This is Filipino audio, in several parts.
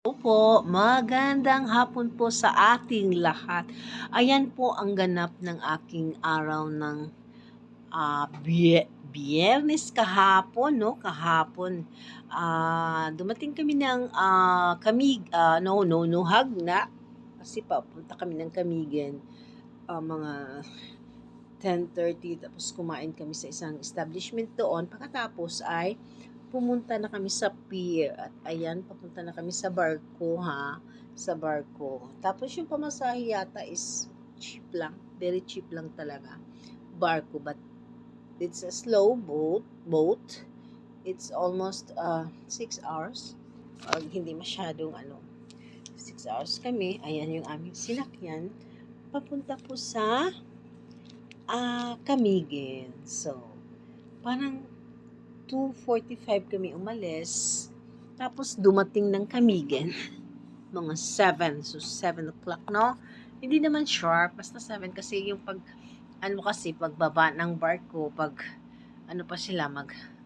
Opo, magandang hapon po sa ating lahat. Ayan po ang ganap ng aking araw ng Biyernes kahapon, no? Kahapon. Dumating kami ng no, Hagna. Kasi papunta kami ng Kamigen. Mga 10:30, tapos kumain kami sa isang establishment doon. Pagkatapos ay pumunta na kami sa pier at ayan, papunta na kami sa barko, sa barko. Tapos yung pamasahe yata is cheap lang, very cheap lang talaga. Barko, but it's a slow boat. It's almost 6 hours. Hindi masyadong 6 hours kami. Ayan yung aming sinakyan. Papunta po sa Camiguin. So, parang 2:45 kami umalis. Tapos dumating ng Camiguin. Mga 7. So, 7 o'clock, no? Hindi naman sharp. Basta 7 kasi yung pagbaba ng barko, pa sila,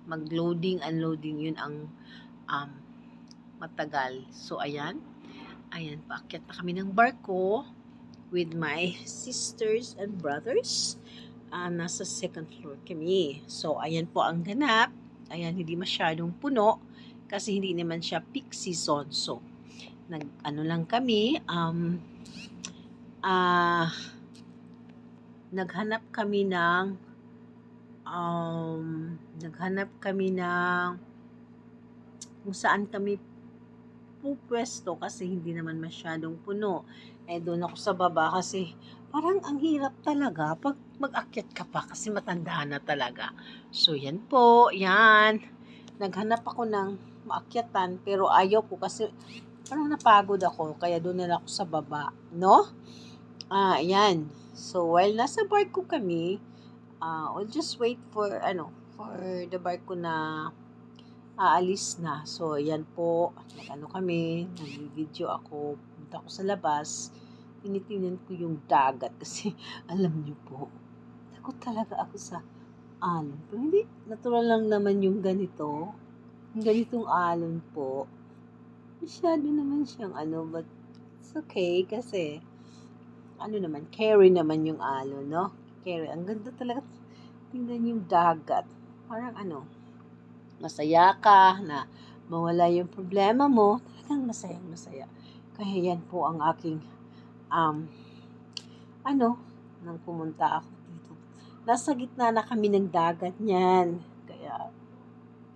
mag-loading, unloading, yun ang matagal. So, ayan. Ayan, paakyat na kami ng barko with my sisters and brothers. Nasa second floor kami. So, ayan po ang ganap. Ayan, hindi masyadong puno kasi hindi naman siya peak season. So, lang kami, naghanap kami ng kung saan kami pupwesto kasi hindi naman masyadong puno. Doon ako sa baba kasi parang ang hirap talaga pag mag-akyat ka pa kasi matanda na talaga. So, yan po, yan. Naghanap ako ng maakyatan pero ayaw ko kasi parang napagod ako kaya doon na lang ako sa baba, no? Yan. So, while nasa barko kami, we'll just wait for the barko na aalis na. So, yan po. Kami, nag-video ako, punta ako sa labas, tinitingnan ko yung dagat kasi alam niyo po, takot talaga ako sa alon. Pero hindi, natural lang naman yung ganito. Yung ganitong alon po. Masyado naman siyang but it's okay kasi carry naman yung alon, no? Carry. Ang ganda talaga. Tingnan yung dagat. Parang masaya ka na mawala yung problema mo, talagang masaya. Kaya yan po ang aking, nang pumunta ako dito. Nasa gitna na kami ng dagat niyan. Kaya,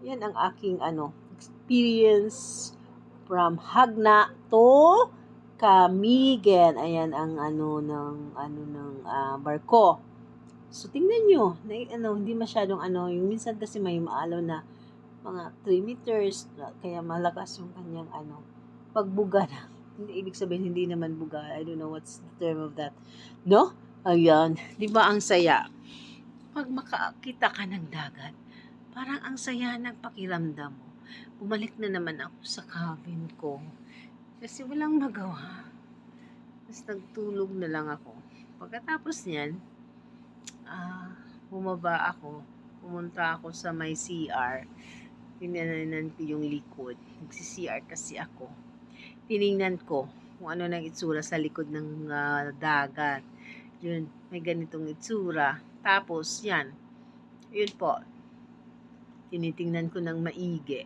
yan ang aking, experience from Hagna to Camiguin. Ayan ang ng barko. So, tingnan nyo, hindi masyadong yung minsan kasi may maalaw na mga 3 meters, kaya malakas yung kanyang pagbuga na. Hindi ibig sabihin hindi naman buga. I don't know what's the term of that. No? Ayan, 'di ba ang saya? Pag makakita ka ng dagat, parang ang saya ng pakiramdam mo. Bumalik na naman ako sa cabin ko. Kasi walang magawa. Tapos nagtulog na lang ako. Pagkatapos niyan, bumaba ako. Pumunta ako sa may CR. Tinignan ko yung likod. Nagsi-CR kasi ako. Tinignan ko kung ano nang itsura sa likod ng dagat. Yun, may ganitong itsura. Tapos, yan. Yun po. Tinitingnan ko ng maigi.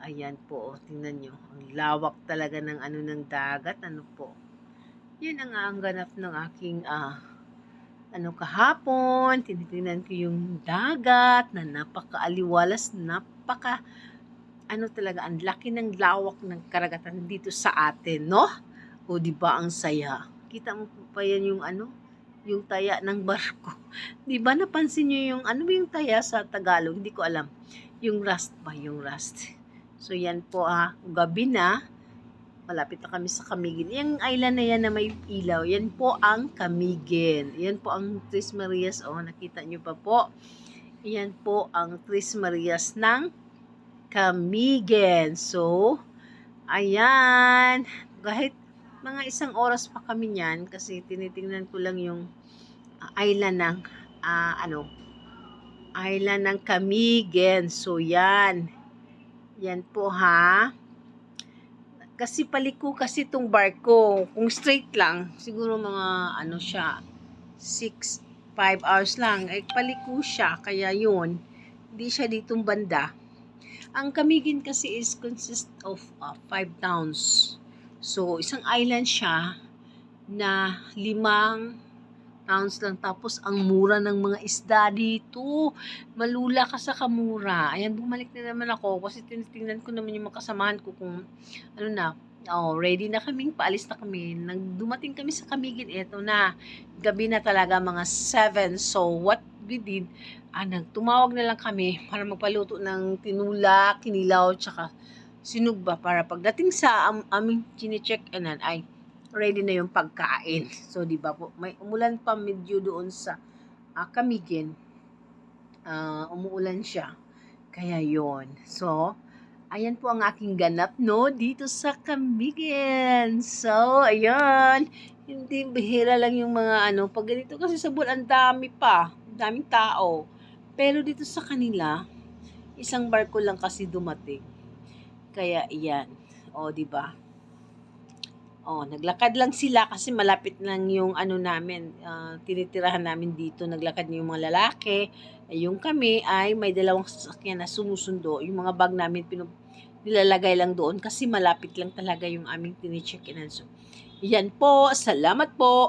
Ayan po, tingnan nyo. Ang lawak talaga ng ng dagat. Po. Yan ang ganap ng aking kahapon. Tinitingnan ko yung dagat na napakaaliwalas, talaga, ang laki ng lawak ng karagatan dito sa atin, no? O, di ba ang saya? Kita mo pa yan yung taya ng barko. Di ba napansin niyo yung yung taya sa Tagalog? Hindi ko alam. Yung rust ba? Yung rust. So, yan po gabi na. Malapit na kami sa Camiguin. Yung island na yan na may ilaw, yan po ang Camiguin. Yan po ang Tres Marias. Nakita nyo pa po. Yan po ang Tres Marias ng Camiguin. So, ayan. Kahit mga 1 oras pa kami niyan kasi tinitingnan ko lang yung island ng island ng Camiguin. So, yan. Yan po Kasi paliko kasi itong barko. Kung straight lang, siguro mga ano siya, 5 hours lang. Eh, paliko siya. Kaya yun, hindi siya ditong banda. Ang Camiguin kasi is consist of 5 towns. So, isang island siya na 5 towns lang. Tapos, ang mura ng mga isda dito. Malula ka sa kamura. Ayan, bumalik na naman ako kasi tinitingnan ko naman yung mga kasamahan ko kung ano na, ready na kaming, paalis na kami. Dumating kami sa Camiguin, eto na, gabi na talaga, mga 7. So, what we did, tumawag na lang kami para magpaluto ng tinula, kinilaw, tsaka sinugba para pagdating sa aming chine-check-inan ay ready na yung pagkain. So, di ba po, may umulan pa medyo doon sa Camiguin. Umuulan siya. Kaya yon. So, ayan po ang aking ganap, no? Dito sa Camiguin. So, ayan. Hindi bihira lang yung mga pag ganito kasi sa buwan, ang dami pa. Ang daming tao. Pero dito sa kanila, isang barko lang kasi dumating. Kaya, iyan. O, di ba? Naglakad lang sila kasi malapit lang yung namin, tinitirahan namin dito. Naglakad yung mga lalaki. Yung kami ay may dalawang sasakyan na sumusundo. Yung mga bag namin nilalagay lang doon kasi malapit lang talaga yung aming tinicheck-inan. So, yan po. Salamat po.